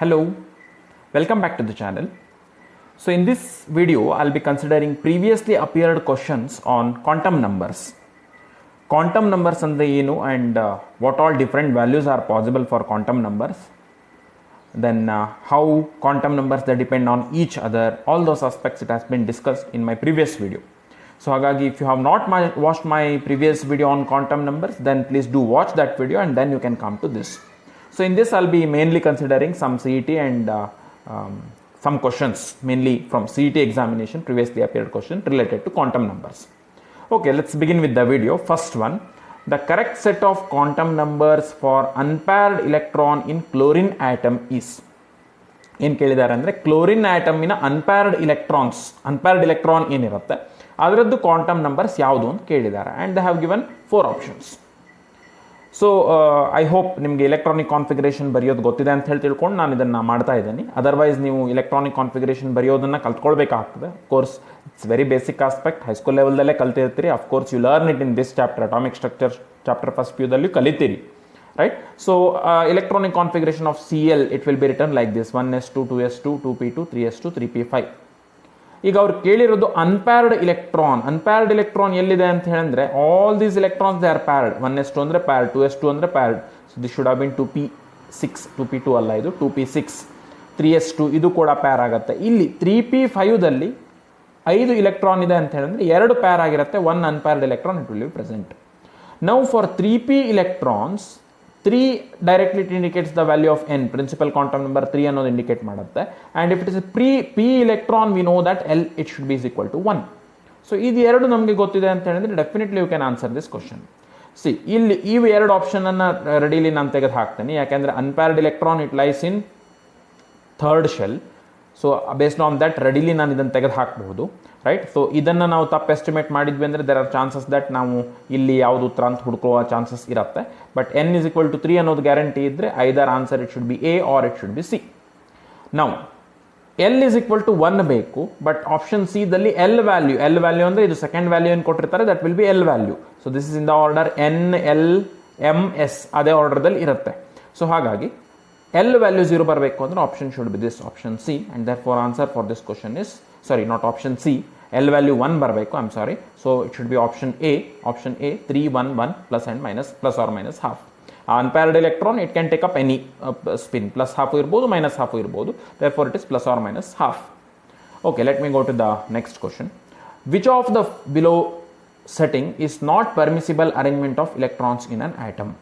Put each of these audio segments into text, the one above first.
Hello, welcome back to the channel. So in this video, I'll be considering previously appeared questions on quantum numbers. Quantum numbers and what all different values are possible for quantum numbers. Then how quantum numbers they depend on each other. All those aspects it has been discussed in my previous video. So hagagi, if you have not watched my previous video on quantum numbers, then please do watch that video and then you can come to this. So in this I'll be mainly considering some CET and some questions mainly from CET examination, previously appeared question related to quantum numbers. Okay, let's begin with the video. First one, the correct set of quantum numbers for unpaired electron in chlorine atom is. ಏನು ಕೇಳಿದ್ದಾರೆ ಅಂದರೆ chlorine ಆಟಮಿನ ಅನ್ಪ್ಯಾರ್ಡ್ electron ಏನಿರುತ್ತೆ ಅದರದ್ದು quantum numbers ಯಾವುದು ಅಂತ ಕೇಳಿದ್ದಾರೆ. And they have given 4 options. So I hope ನಿಮಗೆ electronic configuration ಬರೆಯೋದು ಗೊತ್ತಿದೆ ಅಂತ ಹೇಳಿ ತಿಳ್ಕೊಂಡು ನಾನು ಇದನ್ನು ಮಾಡ್ತಾ ಇದ್ದೀನಿ. ಅದರ್ವೈಸ್ ನೀವು ಎಲೆಕ್ಟ್ರಾನಿಕ್ ಕಾನ್ಫಿಗರೇಷನ್ ಬರೆಯೋದನ್ನು ಕಲ್ತ್ಕೊಳ್ಬೇಕಾಗ್ತದೆ. Course it's very basic aspect, high school ಲೆವೆಲ್ದಲ್ಲೇ ಕಲ್ತಿರ್ತೀರಿ. Of course you learn it in this chapter, atomic structure chapter first ಪ್ಯೂದಲ್ಲಿ ಕಲಿತೀರಿ, right? So electronic configuration of Cl, it will be written like this: 1s2 2s2 2p2 3s2 3p5. ಈಗ ಅವ್ರು ಕೇಳಿರೋದು ಅನ್ಪ್ಯಾರ್ಡ್ electron ಎಲ್ಲಿದೆ ಅಂತ ಹೇಳಿದ್ರೆ all these electrons they are paired. 1s2 ಅಂದರೆ paired, 2s2 ಅಂದರೆ paired. So this should have been 2p6, 2p2 ಅಲ್ಲ ಇದು 2p6. 3s2 ಇದು ಕೂಡ ಪ್ಯಾರ್ ಆಗುತ್ತೆ. ಇಲ್ಲಿ 3p5ದಲ್ಲಿ 5 ಎಲೆಕ್ಟ್ರಾನ್ ಇದೆ ಅಂತ ಹೇಳಿದ್ರೆ 2 ಪ್ಯಾರ್ ಆಗಿರುತ್ತೆ, 1 unpaired electron it will be present. Now for 3p electrons, 3 directly it indicates the value of n, principal quantum number 3 ಅನ್ನೋದು ಇಂಡಿಕೇಟ್ ಮಾಡುತ್ತೆ. and if it is a p electron, we know that L it should be is equal to 1. so ಇದು ಎರಡು ನಮಗೆ ಗೊತ್ತಿದೆ ಅಂತ ಹೇಳಿದ್ರೆ definitely you can answer this question. See ಇಲ್ಲಿ ಈ ಎರಡು ಆಪ್ಷನ್ ಅನ್ನ ರೆಡಿಲಿ ನಾನು ತೆಗೆದು ಹಾಕ್ತೇನೆ, ಯಾಕೆಂದ್ರೆ unpaired electron it lies in third shell. So based on that readily ನಾನು ಇದನ್ನು ತೆಗೆದು ಹಾಕಬಹುದು, ರೈಟ್? ಸೊ ಇದನ್ನು ನಾವು ತಪ್ಪು ಎಸ್ಟಿಮೇಟ್ ಮಾಡಿದ್ವಿ ಅಂದರೆ ದೇರ್ ಆರ್ ಚಾನ್ಸಸ್ ದಟ್ ನಾವು ಇಲ್ಲಿ ಯಾವುದು ಉತ್ತರ ಅಂತ ಹುಡುಕುವ ಚಾನ್ಸಸ್ ಇರುತ್ತೆ. But n is equal to 3 ಅನ್ನೋದು ಗ್ಯಾರಂಟಿ ಇದ್ದರೆ either answer it should be A or it should be C. ನಾವು L is equal to 1 ಬೇಕು, ಬಟ್ ಆಪ್ಷನ್ ಸಿ ದಲ್ಲಿ ಎಲ್ ವ್ಯಾಲ್ಯೂ ಅಂದರೆ ಇದು ಸೆಕೆಂಡ್ ವ್ಯಾಲ್ಯೂ ಏನು ಕೊಟ್ಟಿರ್ತಾರೆ, that will be L value. So this is in the order N L M S, ಅದೇ ಆರ್ಡರ್ದಲ್ಲಿ ಇರುತ್ತೆ. ಸೊ ಹಾಗಾಗಿ L value 0 ಬರಬೇಕು ಅಂದ್ರೆ option should be this option C. And therefore answer for this question is, sorry not option C, L value 1 ಬರಬೇಕು, I am sorry. So it should be option A 3 1 1 plus and minus, plus or minus half. Unpaired electron it can take up any spin, plus half ಇರ್ಬೋದು minus half ಇರ್ಬೋದು, therefore it is plus or minus half. Okay, let me go to the next question. Which of the below setting is not permissible arrangement of electrons in an atom?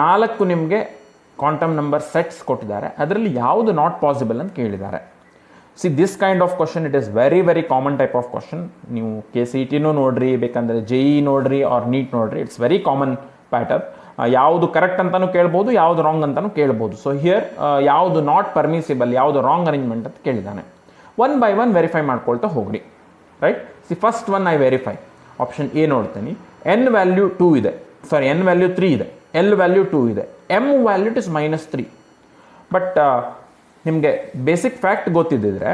4 ನಿಮಗೆ quantum number sets ಕೊಟ್ಟಿದ್ದಾರೆ, ಅದರಲ್ಲಿ ಯಾವುದು not possible ಅಂತ ಕೇಳಿದ್ದಾರೆ. See this kind of question it is very very common type of question. ನೀವು KCETನೂ ನೋಡ್ರಿ, ಬೇಕಂದರೆ JEE ನೋಡ್ರಿ, ಆರ್ ನೀಟ್ ನೋಡ್ರಿ, ಇಟ್ಸ್ ವೆರಿ ಕಾಮನ್ ಪ್ಯಾಟರ್ನ್. ಯಾವುದು ಕರೆಕ್ಟ್ ಅಂತಲೂ ಕೇಳ್ಬೋದು, ಯಾವುದು ರಾಂಗ್ ಅಂತಲೂ ಕೇಳ್ಬೋದು. ಸೊ ಹಿಯರ್ ಯಾವುದು ನಾಟ್ ಪರ್ಮಿಸಿಬಲ್, ಯಾವುದು ರಾಂಗ್ ಅರೇಂಜ್ಮೆಂಟ್ ಅಂತ ಕೇಳಿದ್ದಾನೆ. 1 by 1 ವೆರಿಫೈ ಮಾಡ್ಕೊಳ್ತಾ ಹೋಗ್ರಿ, right? C first one I verify. Option A ನೋಡ್ತೀನಿ, n ವ್ಯಾಲ್ಯೂ 2 ಇದೆ, ಸಾರಿ n ವ್ಯಾಲ್ಯೂ 3 ಇದೆ, L ವ್ಯಾಲ್ಯೂ 2 ಇದೆ, M ವ್ಯಾಲ್ಯೂ ಇಸ್ -3. ಬಟ್ ನಿಮಗೆ ಬೇಸಿಕ್ ಫ್ಯಾಕ್ಟ್ ಗೊತ್ತಿದ್ದಿದ್ರೆ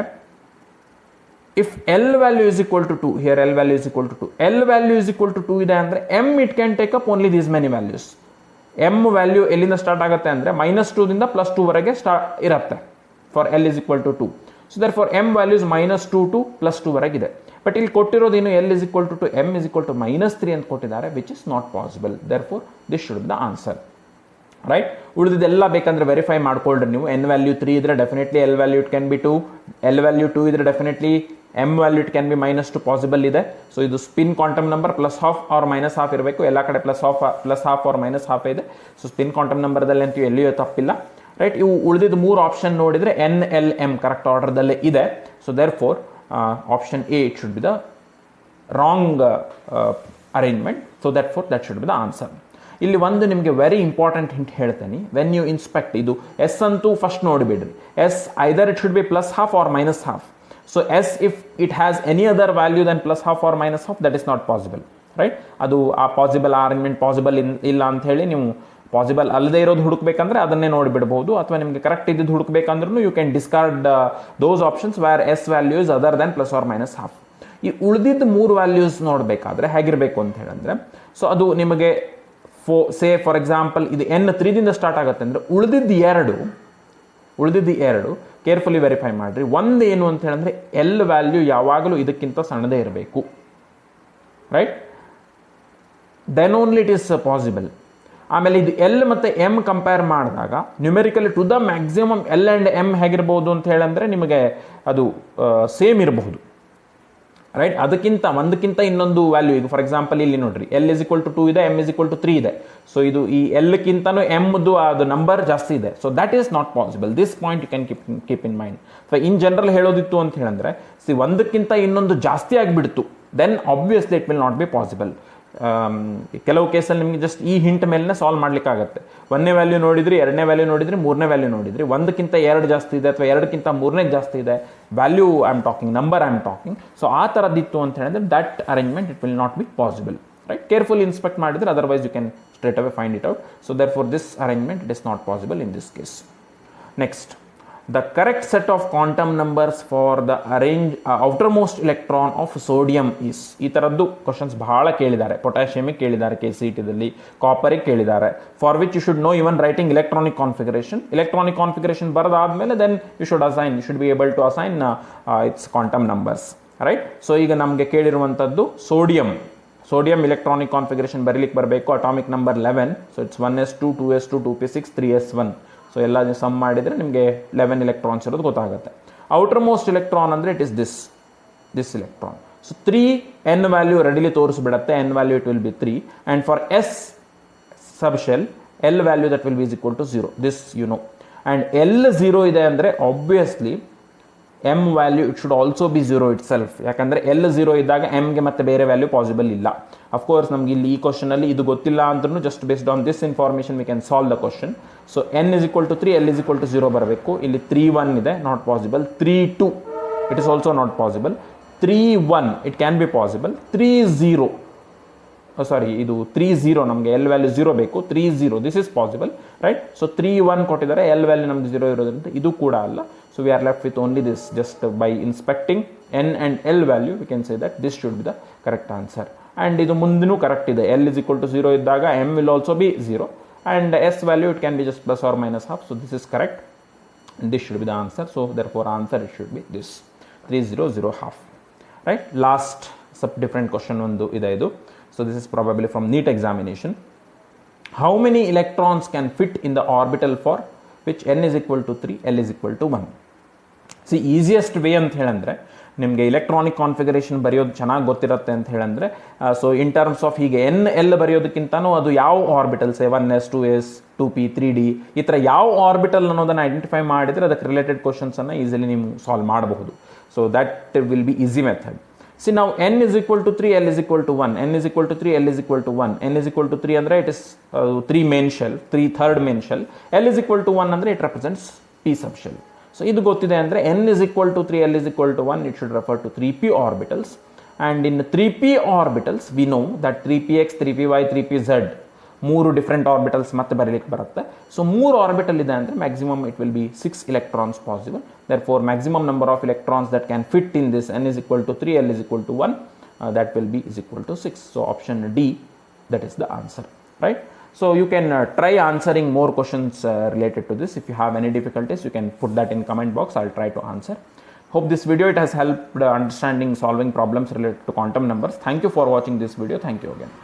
if L value is equal to 2, here L value is equal to 2, L value is equal to 2 ಇದೆ ಅಂದರೆ M it can take up only these many values. M value ಎಲ್ಲಿಂದ start ಆಗುತ್ತೆ ಅಂದರೆ -2 ದಿಂದ +2 ವರೆಗೆ ಇರುತ್ತೆ for L is equal to 2. So there for M values -2 to +2 ವರೆಗಿದೆ. But ಇಲ್ಲಿ ಕೊಟ್ಟಿರೋದು ಏನು, L is equal to 2, M is equal to -3 ಅಂತ ಕೊಟ್ಟಿದ್ದಾರೆ, which is not possible. Therefore this should be the answer, right? ಉಳಿದಿದ್ದೆಲ್ಲ ಬೇಕಂದ್ರೆ verify ಮಾಡ್ಕೊಳ್ರಿ ನೀವು. n ವ್ಯಾಲ್ಯೂ 3 ಇದ್ರೆ definitely L value it can be 2, L value 2 ಇದ್ರೆ definitely M value it can be -2 possible ಇದೆ. ಸೊ ಇದು spin quantum number plus half or minus half ಇರಬೇಕು, ಎಲ್ಲ ಕಡೆ plus half or minus half ಇದೆ. ಸೊ ಸ್ಪಿನ್ ಕ್ವಾಂಟಮ್ ನಂಬರ್ದಲ್ಲಿ ಅಂತೂ ಎಲ್ಲಿಯೂ ತಪ್ಪಿಲ್ಲ, ರೈಟ್? ಇವು ಉಳಿದಿದ್ದು 3 ಆಪ್ಷನ್ ನೋಡಿದರೆ N L M ಕರೆಕ್ಟ್ ಆರ್ಡರ್ದಲ್ಲೇ ಇದೆ. So therefore option A it should be the wrong arrangement. So that for that should be the answer. ಇಲ್ಲಿ ಒಂದು ನಿಮಗೆ ವೆರಿ ಇಂಪಾರ್ಟೆಂಟ್ ಹಿಂಟ್ ಹೇಳ್ತೇನೆ. ವೆನ್ ಯು ಇನ್ಸ್ಪೆಕ್ಟ್ ಇದು ಎಸ್ ಅಂತೂ first ನೋಡಿಬಿಡ್ರಿ. S either it should be plus half or minus half. So S if it has any other value than plus half or minus half, that is not possible, right? ಅದು ಆ possible arrangement possible ಇಲ್ಲ ಅಂತ ಹೇಳಿ ನೀವು possible ಅಲ್ಲದೆ ಇರೋದು ಹುಡುಕ್ಬೇಕಂದ್ರೆ ಅದನ್ನೇ ನೋಡಿಬಿಡ್ಬೋದು, ಅಥವಾ ನಿಮಗೆ ಕರೆಕ್ಟ್ ಇದ್ದು ಹುಡುಕ್ಬೇಕಂದ್ರೂ you can discard those options where S value is other than plus or minus half. ಈ ಉಳಿದಿದ್ದು 3 ವ್ಯಾಲ್ಯೂಸ್ ನೋಡಬೇಕಾದ್ರೆ ಹೇಗಿರಬೇಕು ಅಂತ ಹೇಳಿದ್ರೆ, ಸೊ ಅದು ನಿಮಗೆ ಫಾರ್ ಎಕ್ಸಾಂಪಲ್ ಇದು n 3 ದಿಂದ ಸ್ಟಾರ್ಟ್ ಆಗುತ್ತೆ ಅಂದರೆ ಉಳಿದಿದ್ದು 2 ಉಳಿದಿದ್ದು 2 ಕೇರ್ಫುಲಿ ವೆರಿಫೈ ಮಾಡಿರಿ. ಒಂದು ಏನು ಅಂತ ಹೇಳಿದ್ರೆ ಎಲ್ ವ್ಯಾಲ್ಯೂ ಯಾವಾಗಲೂ ಇದಕ್ಕಿಂತ ಸಣ್ಣದೇ ಇರಬೇಕು, right, then only it is possible. ಆಮೇಲೆ ಇದು ಎಲ್ ಮತ್ತು ಎಮ್ ಕಂಪೇರ್ ಮಾಡಿದಾಗ numerically to the maximum L and M ಹೇಗಿರ್ಬೋದು ಅಂತ ಹೇಳಂದರೆ ನಿಮಗೆ ಅದು ಸೇಮ್ ಇರಬಹುದು, ರೈಟ್. ಒಂದಕ್ಕಿಂತ ಇನ್ನೊಂದು ವ್ಯಾಲ್ಯೂ, ಈಗ ಫಾರ್ ಎಕ್ಸಾಂಪಲ್ ಇಲ್ಲಿ ನೋಡ್ರಿ ಎಲ್ ಇಸ್ ಈಕ್ವಲ್ ಟು 2 ಇದೆ, ಎಮ್ ಇಸ್ ಈಕ್ವಲ್ ಟು 3 ಇದೆ. ಸೊ ಇದು ಈ ಎಲ್ಕ್ಕಿಂತನೂ ಎಮ್ದು ಅದು ನಂಬರ್ ಜಾಸ್ತಿ ಇದೆ. So that is not possible. This point you can keep in mind. So in general ಹೇಳೋದಿತ್ತು ಅಂತ ಹೇಳಿದ್ರೆ, ಒಂದಕ್ಕಿಂತ ಇನ್ನೊಂದು ಜಾಸ್ತಿ ಆಗಿಬಿಡ್ತು, then obviously it will not be possible. ಕೆಲವು ಕೇಸಲ್ಲಿ ನಿಮಗೆ ಜಸ್ಟ್ ಈ ಹಿಂಟ್ ಮೇಲೆ ಸಾಲ್ವ್ ಮಾಡ್ಲಿಕ್ಕಾಗತ್ತೆ. 1ನೇ ವ್ಯಾಲ್ಯೂ ನೋಡಿದ್ರಿ, 2ನೇ ವ್ಯಾಲ್ಯೂ ನೋಡಿದ್ರಿ, 3ನೇ ವ್ಯಾಲ್ಯೂ ನೋಡಿದ್ರಿ, 1ಕ್ಕಿಂತ 2 ಜಾಸ್ತಿ ಇದೆ ಅಥವಾ 2ಕ್ಕಿಂತ 3ನೇ ಜಾಸ್ತಿ ಇದೆ, value I am talking, number I am talking. So ಆ ಥರದ್ದಿತ್ತು ಅಂತ ಹೇಳಿದ್ರೆ that arrangement it will not be possible, right. Careful inspect ಮಾಡಿದ್ರೆ, otherwise you can straight away find it out. So therefore this arrangement it is not possible in this case. Next, the correct set of quantum numbers for the outermost electron of sodium is. ಈ ಥರದ್ದು questions ಬಹಳ ಕೇಳಿದ್ದಾರೆ. ಪೊಟ್ಯಾಷಿಯಮಿಗೆ ಕೇಳಿದ್ದಾರೆ, KCET-ದಲ್ಲಿ, ಕಾಪರಿಗೆ ಕೇಳಿದ್ದಾರೆ. For which you should know even writing electronic configuration ಬರೋದಾದ್ಮೇಲೆ then you should be able to assign its quantum numbers, right. So ಈಗ ನಮಗೆ ಕೇಳಿರುವಂಥದ್ದು ಸೋಡಿಯಂ ಇಲೆಕ್ಟ್ರಾನಿಕ್ ಕಾನ್ಫಿಗರೇಷನ್ ಬರೀಲಿಕ್ಕೆ ಬರಬೇಕು. Atomic number 11. So it's 1s2 2s2 2p6 3s1. So ಎಲ್ಲ sum ಮಾಡಿದರೆ ನಿಮಗೆ 11 electrons ಇರೋದು ಗೊತ್ತಾಗುತ್ತೆ. ಔಟರ್ ಮೋಸ್ಟ್ ಎಲೆಕ್ಟ್ರಾನ್ ಅಂದರೆ it is this electron. So 3 N value readily ತೋರಿಸ್ಬಿಡತ್ತೆ. N value it will B 3 and for s sub shell l value that will be is equal to 0. This you know. And l 0 ಇದೆ ಅಂದರೆ obviously m value it should also be 0 itself. ಯಾಕಂದರೆ l 0 ಇದ್ದಾಗ ಎಮ್ಗೆ ಮತ್ತೆ ಬೇರೆ value possible ಇಲ್ಲ. Of course ನಮ್ಗೆ ಇಲ್ಲಿ ಈ ಕ್ವಶನಲ್ಲಿ ಇದು ಗೊತ್ತಿಲ್ಲ ಅಂದ್ರೂ just based on this information we can solve the question. So n is equal to 3, l is equal to 0 ಬರಬೇಕು. ಇಲ್ಲಿ 3-1 ಇದೆ, not possible. 3-2 it is also not possible. 3-1 it can be possible. 3-0 ಇದು 3-0 ನಮಗೆ ಎಲ್ ವ್ಯಾಲ್ಯೂ 0 ಬೇಕು. 3-0 this is possible, right. So 3-1 ಕೊಟ್ಟಿದ್ದಾರೆ, L value ನಮ್ದು 0 ಇರೋದ್ರಿಂದ ಇದು ಕೂಡ ಅಲ್ಲ. So we are left with only this. Just by inspecting n and l value we can say that this should be the correct answer. And ಇದು ಮುಂದಿನೂ correct ಇದೆ. L is equal to 0 ಇದ್ದಾಗ m will also be 0 and s value it can be just plus or minus half. So this is correct and this should be the answer. So therefore answer it should be this 300 half, right. Last sub different question ಒಂದು ಇದೆ ಇದು. So this is probably from NEET examination. How many electrons can fit in the orbital for which n is equal to 3, l is equal to 1? C easiest way ಅಂತ ಹೇಳಂದರೆ ನಿಮಗೆ electronic configuration ಬರೆಯೋದು ಚೆನ್ನಾಗಿ ಗೊತ್ತಿರುತ್ತೆ ಅಂತ ಹೇಳಂದರೆ, ಸೊ ಇನ್ ಟರ್ಮ್ಸ್ ಆಫ್ ಹೀಗೆ N L ಬರೆಯೋದಕ್ಕಿಂತನೂ ಅದು ಯಾವ orbitals 1s 2s 2p 3d ಈ ಥರ ಯಾವ ಆರ್ಬಿಟಲ್ ಅನ್ನೋದನ್ನು ಐಡೆಂಟಿಫೈ ಮಾಡಿದರೆ ಅದಕ್ಕೆ ರಿಲೇಟೆಡ್ ಕ್ವಶನ್ಸನ್ನು ಈಸಿಲಿ ನೀವು ಸಾಲ್ವ್ ಮಾಡಬಹುದು. So that will be easy method. C ನಾವು n is equal to 3, l is equal to 1, n is equal to 3, l is equal to 1, n is equal to 3 ಅಂದರೆ it is 3 main shell, 3 third main shell, l is equal to 1 ಅಂದರೆ it represents p sub shell. So ಇದು ಗೊತ್ತಿದೆ ಅಂದರೆ n is equal to 3, l is equal to 1, it should refer to 3p orbitals. And in 3p orbitals we know that 3px 3py 3pz ಮೂರು different orbitals ಮತ್ತೆ ಬರೀಲಿಕ್ಕೆ ಬರುತ್ತೆ. So ಮೂರು orbital ಇದೆ ಅಂದರೆ maximum it will B 6 electrons possible. Therefore maximum number of electrons that can fit in this n is equal to 3, l is equal to 1, that will be is equal to 6. So option D, that is the answer, right? So you can try answering more questions related to this. If you have any difficulties, you can put that in comment box. I'll try to answer. Hope this video it has helped understanding solving problems related to quantum numbers. Thank you for watching this video. Thank you again.